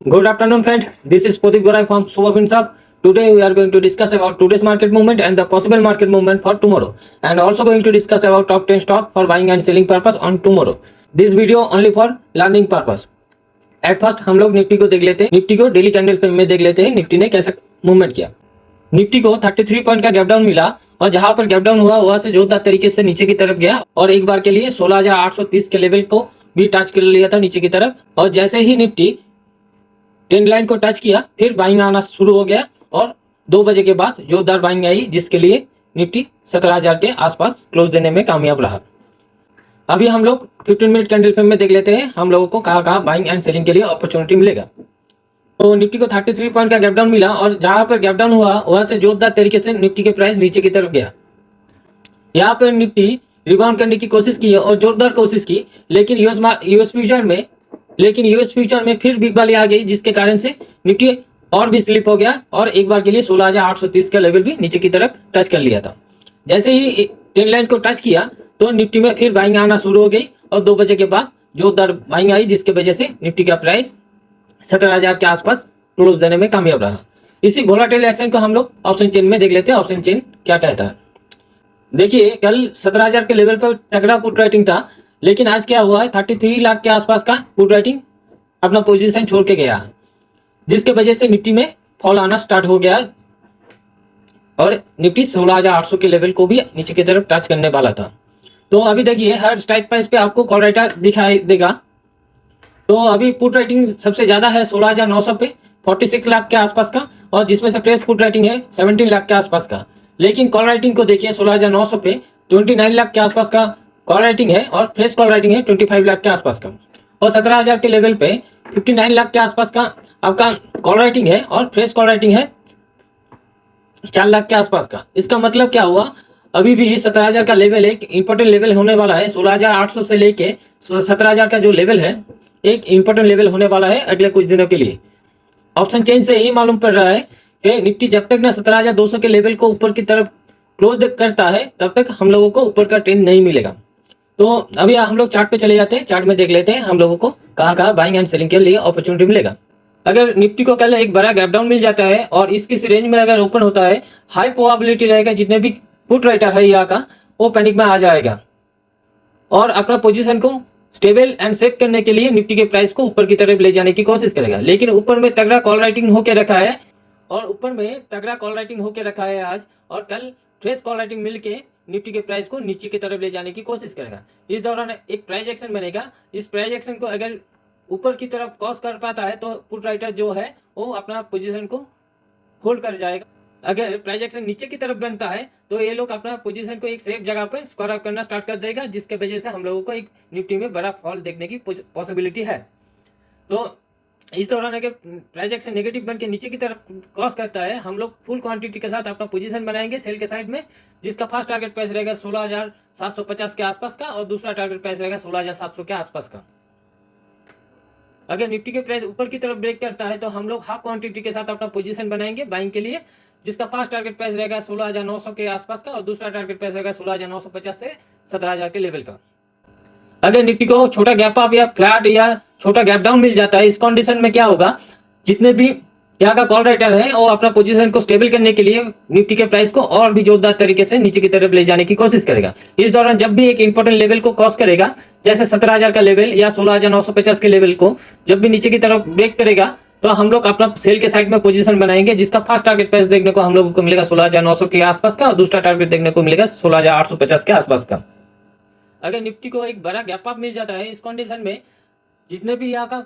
Good afternoon, friend. This is Pradeep Gorai from SuperFinServ. Today we are going to discuss about today's market movement and the possible market movement for tomorrow, and also going to discuss about top 10 stock for buying and selling purpose on tomorrow. This video only for learning purpose. At first हम लोग Nifty को देख लेते हैं, Nifty को daily candle frame में देख लेते हैं निफ्टी ने कैसा मूवमेंट किया। निफ्टी को 33 पॉइंट का गैप डाउन मिला और जहां पर गैप डाउन हुआ वहां से जोरदार तरीके से नीचे की तरफ गया और एक बार के लिए 16,830 के लेवल को भी टच कर लिया था नीचे की तरफ। और जैसे ही निफ्टी ट्रेंड लाइन को टच किया फिर बाइंग आना शुरू हो गया और 2 बजे के बाद जोरदार बाइंग आई, जिसके लिए निफ्टी 17,000 के आसपास क्लोज देने में कामयाब रहा। अभी हम लोग 15 मिनट कैंडल फ्रेम में देख लेते हैं हम लोगों को कहाँ बाइंग एंड सेलिंग के लिए अपॉर्चुनिटी मिलेगा। तो निफ्टी को 33 पॉइंट का गैप डाउन मिला और जहां पर गैप डाउन हुआ वहां से जोरदार तरीके से निफ्टी के प्राइस नीचे की तरफ गया। यहाँ पर निफ्टी रिबाउंड करने की कोशिश की और जोरदार कोशिश की, लेकिन यूएस फ्यूचर में फिर बिग वाली आ गई, जिसके कारण से निफ्टी और भी स्लिप हो गया और एक बार के लिए 16,830 का लेवल भी नीचे की तरफ टच कर लिया था। जैसे ही ट्रेंड लाइन को टच किया तो निफ्टी में फिर बाइंग आना शुरू हो गई और 2 बजे के बाद जोरदार बाइंग आई, जिसके वजह से निफ्टी का प्राइस 17,000 के आसपास क्लोज देने में कामयाब रहा। इसी वोलाटाइल एक्शन को हम लोग ऑप्शन चेन में देख लेते हैं, ऑप्शन चेन क्या कहता है। देखिए कल 17,000 के लेवल पर तगड़ा पुट राइटिंग था, लेकिन आज क्या हुआ है 33 लाख के आसपास का पुट राइटिंग अपना पोजीशन छोड़ के गया, जिसके वजह से निफ्टी में फॉल आना स्टार्ट हो गया और निफ्टी 16,800 के लेवल को भी नीचे की तरफ टच करने वाला था। तो अभी देखिए हर स्ट्राइक प्राइस पे आपको कॉल राइटर दिखाई देगा। तो अभी पुट राइटिंग सबसे ज्यादा है 16,900 पे 46 लाख के आसपास का, और जिसमें से फ्रेश पुट राइटिंग है 17 लाख के आसपास का। लेकिन कॉल राइटिंग को देखिए 16,900 पे 29 लाख के आसपास का कॉल राइटिंग है और फ्रेश कॉल राइटिंग है 25 लाख के आसपास का। और 17,000 के लेवल पे 59 लाख के आसपास का आपका कॉल राइटिंग है और फ्रेश कॉल राइटिंग है 4 लाख के आसपास का। इसका मतलब क्या हुआ, अभी भी 17,000 का लेवल एक इंपॉर्टेंट लेवल होने वाला है। 16,800 से लेके 17,000 का जो लेवल है एक इंपॉर्टेंट लेवल होने वाला है अगले कुछ दिनों के लिए। ऑप्शन चेन से यही मालूम पड़ रहा है कि निफ्टी जब तक ना 17,200 के लेवल को ऊपर की तरफ क्लोज करता है तब तक हम लोगों को ऊपर का ट्रेंड नहीं मिलेगा। तो अभी हम लोग चार्ट पे चले जाते हैं, चार्ट में देख लेते हैं हम लोगों को कहाँ बाइंग एंड सेलिंग के लिए अपॉर्चुनिटी मिलेगा। अगर निफ्टी को कल एक बड़ा गैप डाउन मिल जाता है और इसकी रेंज में अगर ओपन होता है, हाई प्रोबेबिलिटी रहेगा जितने भी पुट राइटर है यहाँ का वो पैनिक में आ जाएगा और अपना पोजीशन को स्टेबल एंड सेफ करने के लिए निफ्टी के प्राइस को ऊपर की तरफ ले जाने की कोशिश करेगा। लेकिन ऊपर में तगड़ा कॉल राइटिंग होके रखा है आज, और कल फ्रेश कॉल राइटिंग मिलके निफ्टी के प्राइस को नीचे की तरफ ले जाने की कोशिश करेगा। इस दौरान एक प्राइस एक्शन बनेगा। इस प्राइस एक्शन को अगर ऊपर की तरफ क्रॉस कर पाता है तो पुट राइटर जो है वो अपना पोजीशन को होल्ड कर जाएगा। अगर प्राइस एक्शन नीचे की तरफ बनता है तो ये लोग अपना पोजीशन को एक सेफ जगह पर स्क्वायर अप करना स्टार्ट कर देगा, जिसके वजह से हम लोगों को एक निफ्टी में बड़ा फॉल देखने की पॉसिबिलिटी है। तो इस दौरान अगर प्राइस एक्शन नेगेटिव बन के नीचे की तरफ क्रॉस करता है, हम लोग फुल क्वांटिटी के साथ अपना पोजीशन बनाएंगे सेल के साइड में, जिसका फर्स्ट टारगेट प्राइस रहेगा 16,750 के आसपास का और दूसरा टारगेट प्राइस रहेगा 16,700 के आसपास का। अगर निफ्टी के प्राइस ऊपर की तरफ ब्रेक करता है तो हम लोग हाफ क्वांटिटी के साथ अपना पोजीशन बनाएंगे बाइंग के लिए, जिसका फर्स्ट टारगेट प्राइस रहेगा 16,900 के आसपास का और दूसरा टारगेट प्राइस रहेगा 16,950 से 17,000 के लेवल का। अगर निफ्टी को छोटा गैप अप या फ्लैट या छोटा गैप डाउन मिल जाता है, इस कंडीशन में क्या होगा, जितने भी यहाँ का कॉल राइटर है वो अपना पोजीशन को स्टेबल करने के लिए निफ्टी के प्राइस को और भी जोरदार तरीके से नीचे की तरफ ले जाने की कोशिश करेगा। इस दौरान जब भी एक इंपॉर्टेंट लेवल को क्रॉस करेगा, जैसे 17,000 का लेवल या 16,950 के लेवल को जब भी नीचे की तरफ ब्रेक करेगा तो हम लोग अपना सेल के साइड में पोजीशन बनाएंगे, जिसका फर्स्ट टारगेट प्राइस देखने को हम लोगों को मिलेगा 16,900 के आसपास का और दूसरा टारगेट देखने को मिलेगा 16,850 के आसपास का। अगर निफ्टी को एक बड़ा गैप अप मिल जाता है, इस कंडीशन में जितने भी यहाँ का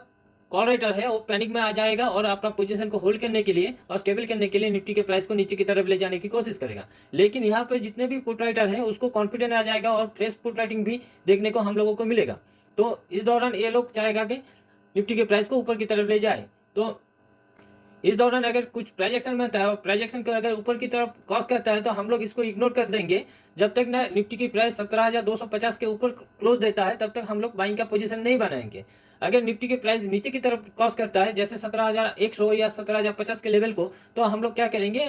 कॉल राइटर है वो पैनिक में आ जाएगा और अपना पोजीशन को होल्ड करने के लिए और स्टेबल करने के लिए निफ्टी के प्राइस को नीचे की तरफ ले जाने की कोशिश करेगा। लेकिन यहाँ पे जितने भी पुट राइटर है उसको कॉन्फिडेंस आ जाएगा और फ्रेश पुट राइटिंग भी देखने को हम लोगों को मिलेगा। तो इस दौरान ये लोग चाहेगा कि निफ्टी के प्राइस को ऊपर की तरफ ले जाए। तो इस दौरान अगर कुछ प्राइस एक्शन बनता है और प्राइस एक्शन को अगर ऊपर की तरफ क्रॉस करता है तो हम लोग इसको इग्नोर कर देंगे। जब तक ना निफ्टी की प्राइस 17,250 के ऊपर क्लोज देता है तब तक हम लोग बाइंग का पोजीशन नहीं बनाएंगे। अगर निफ्टी की प्राइस नीचे की तरफ क्रॉस करता है जैसे 17,100 या 17,050 के लेवल को, तो हम लोग क्या करेंगे,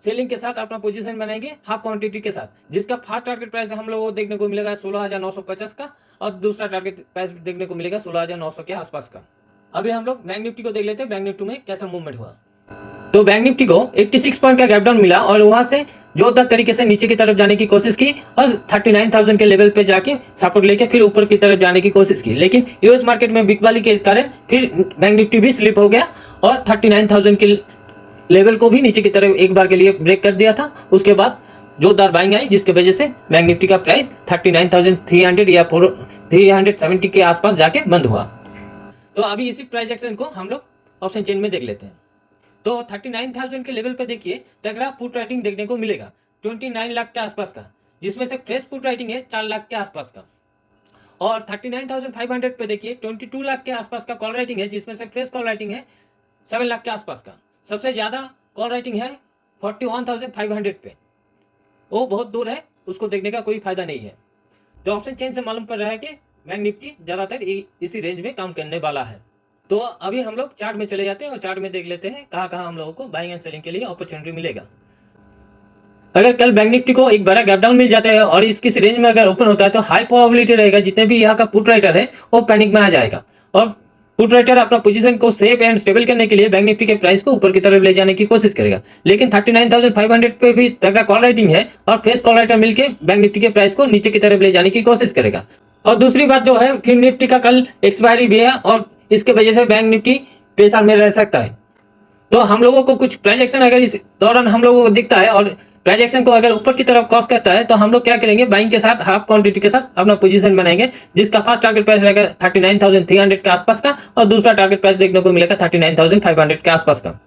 सेलिंग के साथ अपना पोजीशन बनाएंगे हाफ क्वांटिटी के साथ, जिसका फर्स्ट टारगेट प्राइस हम लोगों को देखने को मिलेगा 16,950 का और दूसरा टारगेट प्राइस देखने को मिलेगा 16,900 के आसपास का। अभी हम लोग बैंक निफ्टी को देख लेते हैं, बैंक निफ्टी में कैसा मूवमेंट हुआ। तो बैंक निफ्टी को 86 पॉइंट का गैप डाउन मिला और वहां से जोरदार तरीके से नीचे की तरफ जाने की कोशिश की और 39,000 के लेवल पे जाके सपोर्ट लेके फिर ऊपर की तरफ जाने की कोशिश की, लेकिन यूएस मार्केट में बिकवाली के कारण फिर बैंक निफ्टी भी स्लिप हो गया और 39,000 के लेवल को भी नीचे की तरफ एक बार के लिए ब्रेक कर दिया था। उसके बाद जोरदार बाइंग आई, जिसकी वजह से बैंक निफ्टी का प्राइस 39,300 या 370 के आसपास जाके बंद हुआ। तो अभी इसी प्राइस एक्शन को हम लोग ऑप्शन चेन में देख लेते हैं। तो 39,000 के लेवल पे देखिए तगड़ा पुट राइटिंग देखने को मिलेगा 29 लाख के आसपास का, जिसमें से फ्रेश पुट राइटिंग है 4 लाख के आसपास का। और 39,500 पे देखिए 22 लाख के आसपास का कॉल राइटिंग है, जिसमें से फ्रेश कॉल राइटिंग है 7 लाख के आसपास का। सबसे ज्यादा कॉल राइटिंग है 41,500 पे, वो बहुत दूर है, उसको देखने का कोई फायदा नहीं है। तो ऑप्शन चेन से मालूम पड़ रहा है कि बैंक निफ्टी ज्यादातर इसी रेंज में काम करने वाला है। तो अभी हम लोग चार्ट में चले जाते हैं और चार्ट में देख लेते हैं कहाँ कहाँ हम लोगों को बाइंग एंड सेलिंग के लिए अपॉर्चुनिटी मिलेगा। अगर कल बैंक निफ्टी को एक बड़ा गैप डाउन मिल जाता है और इसकी रेंज में अगर ओपन होता है तो हाई प्रोबेबिलिटी रहेगा जितने भी यहाँ का पुट राइटर है वो पैनिक में आ जाएगा और पुट राइटर अपना पोजीशन को सेफ एंड स्टेबल करने के लिए बैंक निफ्टी के प्राइस को ऊपर की तरफ ले जाने की कोशिश करेगा। लेकिन 39,500 पे भी तगड़ा कॉल राइटिंग है और फ्रेश कॉल राइटर मिलकर बैंक निफ्टी के प्राइस को नीचे की तरफ ले जाने की कोशिश करेगा। और दूसरी बात जो है, फिर निफ्टी का कल एक्सपायरी भी है और इसके वजह से बैंक निफ्टी परेशान में रह सकता है। तो हम लोगों को कुछ प्राइस एक्शन अगर इस दौरान हम लोगों को दिखता है और प्राइस एक्शन को अगर ऊपर की तरफ क्रॉस करता है तो हम लोग क्या करेंगे, बाइंग के साथ हाफ क्वांटिटी के साथ अपना पोजीशन बनाएंगे, जिसका फर्स्ट टारगेट प्राइस रहेगा 39,300 के आसपास का और दूसरा टारगेट प्राइस देखने को मिलेगा 39,500 के आसपास का।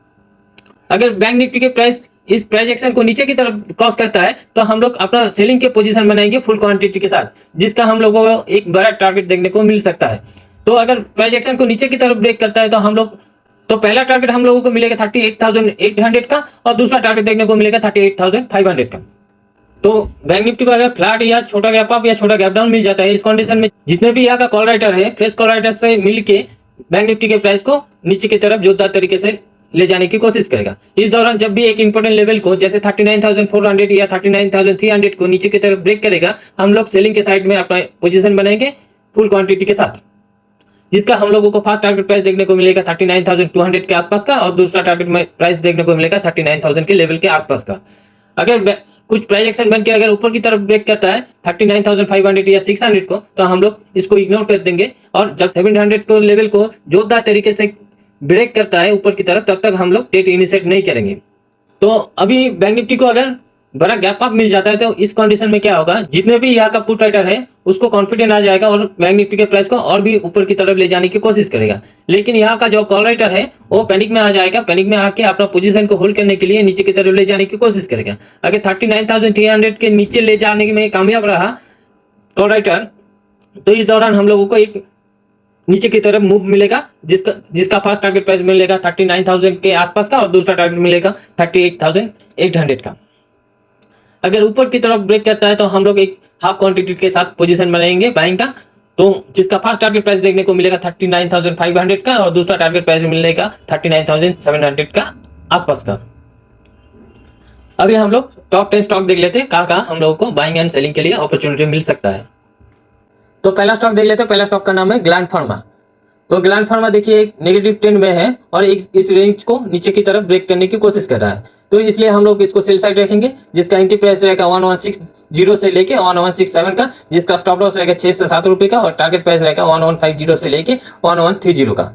अगर बैंक निफ्टी के प्राइस इस प्राइस एक्शन को नीचे की तरफ क्रॉस करता है तो हम लोग अपना सेलिंग के पोजीशन बनाएंगे फुल क्वांटिटी के साथ, जिसका हम लोगों को एक बड़ा टारगेट देखने को मिल सकता है। तो अगर प्राइस एक्शन को नीचे की तरफ ब्रेक करता है तो हम लोग पहला टारगेट हम लोगों को मिलेगा 38,800 का और दूसरा टारगेट देखने को मिलेगा 38,500 का। तो बैंक निफ्टी को अगर फ्लैट या छोटा गैप अप या छोटा गैप डाउन मिल जाता है, इस कंडीशन में जितने भी यहाँ का कॉल राइटर है फ्रेश कॉल राइटर से मिलके बैंक निफ्टी के प्राइस को नीचे की तरफ जोरदार तरीके से ले जाने की कोशिश करेगा। इस दौरान जब भी एक इंपॉर्टेंट लेवल को जैसे 39,400 या 39,300 को नीचे की तरफ ब्रेक करेगा, हम लोग सेलिंग के साइड में अपना पोजीशन बनाएंगे फुल क्वांटिटी के साथ, जिसका हम लोगों को फर्स्ट टारगेट प्राइस देखने को मिलेगा 39,200 के आसपास का और दूसरा टारगेट प्राइस देखने को मिलेगा 39,000 के लेवल के आसपास का। अगर कुछ प्राइस एक्शन बन के अगर ऊपर की तरफ ब्रेक करता है 39,500 या 600 को, तो हम लोग इसको इग्नोर कर देंगे और जब 700 को लेवल को जोरदार तरीके से ब्रेक करता है ऊपर की तरफ, तब तक हम लोग ट्रेड इनिशिएट नहीं करेंगे। तो अभी बैंक निफ्टी को अगर बड़ा गैप अप मिल जाता है तो इस कंडीशन में क्या होगा, जितने भी यहाँ का पुट राइटर है उसको कॉन्फिडेंस आ जाएगा और बैंक निफ्टी के प्राइस को और भी ऊपर की तरफ ले जाने की कोशिश करेगा। लेकिन यहाँ का जो कॉल राइटर है वो पैनिक में आ जाएगा, पैनिक में आके अपना पोजीशन को होल्ड करने के लिए नीचे की तरफ ले जाने की कोशिश करेगा। अगर 39,300 के नीचे ले जाने में कामयाब रहा कॉल राइटर, तो इस दौरान हम लोगों को एक नीचे की तरफ मूव मिलेगा, जिसका फर्स्ट टारगेट प्राइस मिलेगा 39,000 के आसपास का और दूसरा टारगेट मिलेगा 38,800 का। अगर ऊपर की तरफ ब्रेक करता है तो हम लोग एक हाफ क्वांटिटी के साथ पोजीशन बनाएंगे बाइंग का, तो जिसका फर्स्ट टारगेट प्राइस देखने को मिलेगा 39,500 का और दूसरा टारगेट प्राइस मिलेगा 39,700 का आसपास का। अभी हम लोग टॉप 10 स्टॉक देख लेते हैं कहाँ हम लोगों को बाइंग एंड सेलिंग के लिए अपॉर्चुनिटी मिल सकता है। तो पहला स्टॉक देख लेते हैं। पहला स्टॉक का नाम है ग्लैंड फार्मा। तो ग्लैंड फार्मा देखिए एक नेगेटिव ट्रेंड में है और इस रेंज को नीचे की तरफ ब्रेक करने की कोशिश कर रहा है, तो इसलिए हम लोग इसको सेल साइड रखेंगे, जिसका एंट्री प्राइस रहेगा 1160 से लेके 1167 का, जिसका स्टॉप लॉस रहेगा 6 से 7 रुपए का और टारगेट प्राइस रहेगा 1150 से लेके 1130 का।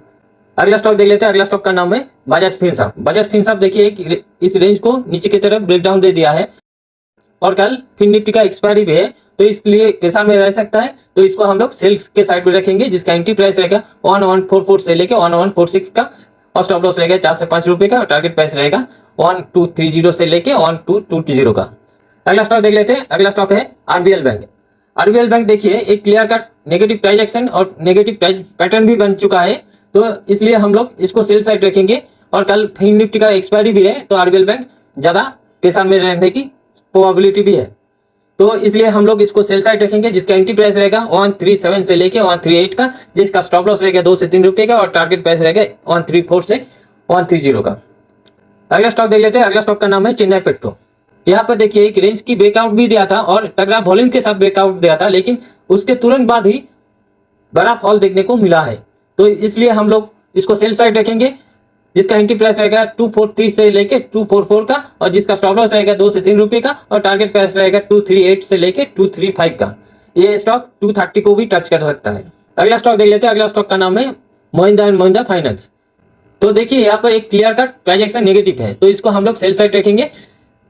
अगला स्टॉक देख लेते हैं। अगला स्टॉक का नाम है बजाज फिनसर्व। बजाज फिनसर्व देखिए इस रेंज को नीचे की तरफ ब्रेक डाउन दे दिया है और कल फिन निफ्टी का एक्सपायरी भी है, तो इसलिए परेशान में रह सकता है, तो इसको हम लोग सेल्स के साइड में रखेंगे, जिसका एंट्री प्राइस रहेगा 1144 से लेके 1146 का और स्टॉप लॉस रहेगा 4 से 5 रुपए का और टारगेट प्राइस रहेगा 1230 से लेके 1220 का। अगला स्टॉक देख लेते हैं। अगला स्टॉक है आरबीएल बैंक। आरबीएल बैंक देखिए एक clear cut negative price action और नेगेटिव प्राइस पैटर्न भी बन चुका है, तो इसलिए हम लोग इसको सेल साइड रखेंगे और कल फिन निफ्टी का एक्सपायरी भी है, तो आरबीएल बैंक ज्यादा परेशान में रहने की प्रोबेबिलिटी भी है, तो इसलिए हम लोग इसको सेल साइड रखेंगे, जिसका एंट्री प्राइस रहेगा 137 से लेके 138 का, जिसका स्टॉप लॉस रहेगा 2 से 3 रुपए का और टारगेट प्राइस रहेगा 134 से 130 का। अगला स्टॉक देख लेते हैं। अगला स्टॉक का नाम है चेन्नई पेट्रो। यहाँ पर देखिए एक रेंज की ब्रेकआउट भी दिया था और तगड़ा वॉल्यूम के साथ ब्रेकआउट दिया था, लेकिन उसके तुरंत बाद ही बड़ा फॉल देखने को मिला है, तो इसलिए हम लोग इसको सेल साइड रखेंगे, जिसका एंट्री प्राइस रहेगा 243 से लेके 244 का, और जिसका स्टॉप लॉस रहेगा 2 से 3 रुपए का, और टारगेट प्राइस रहेगा 238 से लेके 235 का। ये स्टॉक 230 को भी टच कर सकता है। अगला स्टॉक देख लेते हैं। अगला स्टॉक का नाम है महिंद्रा एंड महिंद्रा फाइनेंस। तो देखिए यहाँ पर एक clear cut price action negative है, तो इसको हम लोग सेल साइड रखेंगे,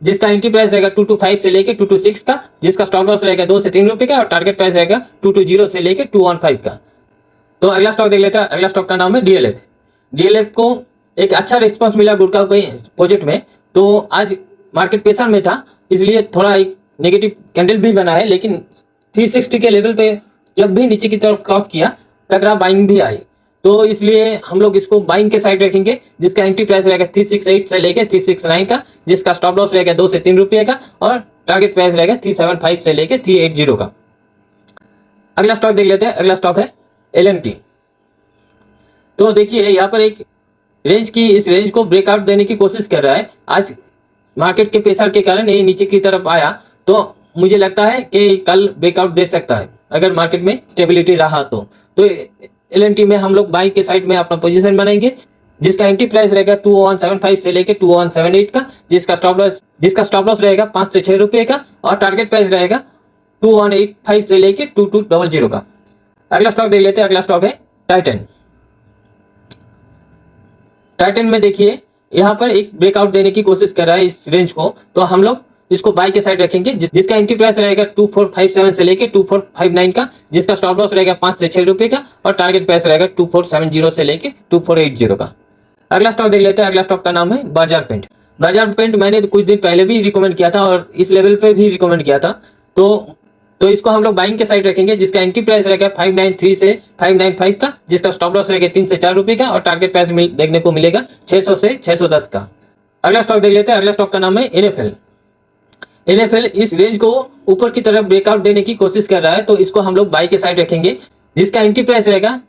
जिसका एंट्री प्राइस रहेगा 225 से लेके 226 का, जिसका स्टॉप लॉस रहेगा 2 से 3 रुपए का, और टारगेट प्राइस रहेगा 220 से लेके 215 का। तो अगला स्टॉक देख लेते हैं। अगला स्टॉक का नाम है डीएलएफ। डीएलएफ को एक अच्छा रिस्पांस मिला गुड़गांव के प्रोजेक्ट में, तो आज मार्केट प्रेशर में था, इसलिए थोड़ा एक नेगेटिव कैंडल भी बना है, लेकिन 360 के लेवल पे जब भी नीचे की तरफ क्रॉस किया तगड़ा बाइंग भी आई, तो इसलिए हम लोग इसको बाइंग के साइड रखेंगे, जिसका एंट्री प्राइस रहेगा 368 से लेके 369 का, जिसका स्टॉप लॉस रहेगा 2 से 3 रुपए का, और टारगेट प्राइस रहेगा 375 से लेके 380 का। अगला स्टॉक देख लेते हैं। अगला स्टॉक है एलएनटी। तो देखिए यहाँ पर एक रेंज की, इस रेंज को ब्रेकआउट देने की कोशिश कर रहा है। आज मार्केट के प्रेशर के कारण ये नीचे की तरफ आया, तो मुझे लगता है कि कल ब्रेकआउट दे सकता है अगर मार्केट में स्टेबिलिटी रहा तो एलएनटी में हम लोग बाई के साइड में अपना पोजीशन बनाएंगे, जिसका एंट्री प्राइस रहेगा 2175 से लेके 2178 का, जिसका स्टॉप लॉस रहेगा 5 से 6 रुपए का, और टारगेट प्राइस रहेगा 2185 से लेके 2200 का। अगला स्टॉक देख लेते हैं। अगला स्टॉक है टाइटन। टाइटन में देखिए यहाँ पर एक ब्रेकआउट देने की कोशिश कर रहा है इस रेंज को, तो हम लोग इसको बाय के साइड रखेंगे, जिसका एंट्री प्राइस रहेगा 2457 से लेके 2459 का, जिसका स्टॉप लॉस रहेगा 5 से 6 रुपए का, और टारगेट प्राइस रहेगा 2470 से लेके 2480 का। अगला स्टॉक देख लेते हैं। अगला स्टॉक का नाम है बाजार पेंट। बाजार पेंट मैंने कुछ दिन पहले भी रिकमेंड किया था और इस लेवल पे भी रिकमेंड किया था, तो इसको हम लोग बाइंग के साइड रखेंगे, जिसका एंट्री प्राइस रहेगा 593 से 595 का, जिसका स्टॉप लॉस रहेगा 3 से 4 रुपए का, और टारगेट प्राइस देखने को मिलेगा 600 से 610 का। अगला स्टॉक देख लेते हैं। अगला स्टॉक का नाम है एनएफएल। एनएफएल इस रेंज को ऊपर की तरफ ब्रेकआउट देने की कोशिश कर रहा है, तो इसको हम लोग बाई के साइड रखेंगे, जिसका एंट्री प्राइस रहेगा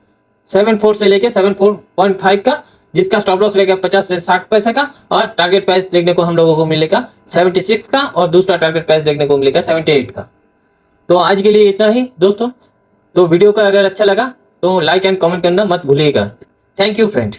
74 से लेके 74.5 का, जिसका स्टॉप लॉस रहेगा 50 से 60 पैसे का, और टारगेट प्राइस देखने को हम लोगों को मिलेगा 76 का, और दूसरा टारगेट प्राइस देखने को मिलेगा 78 का। तो आज के लिए इतना ही दोस्तों। तो वीडियो का अगर अच्छा लगा तो लाइक एंड कमेंट करना मत भूलिएगा। Thank you friend.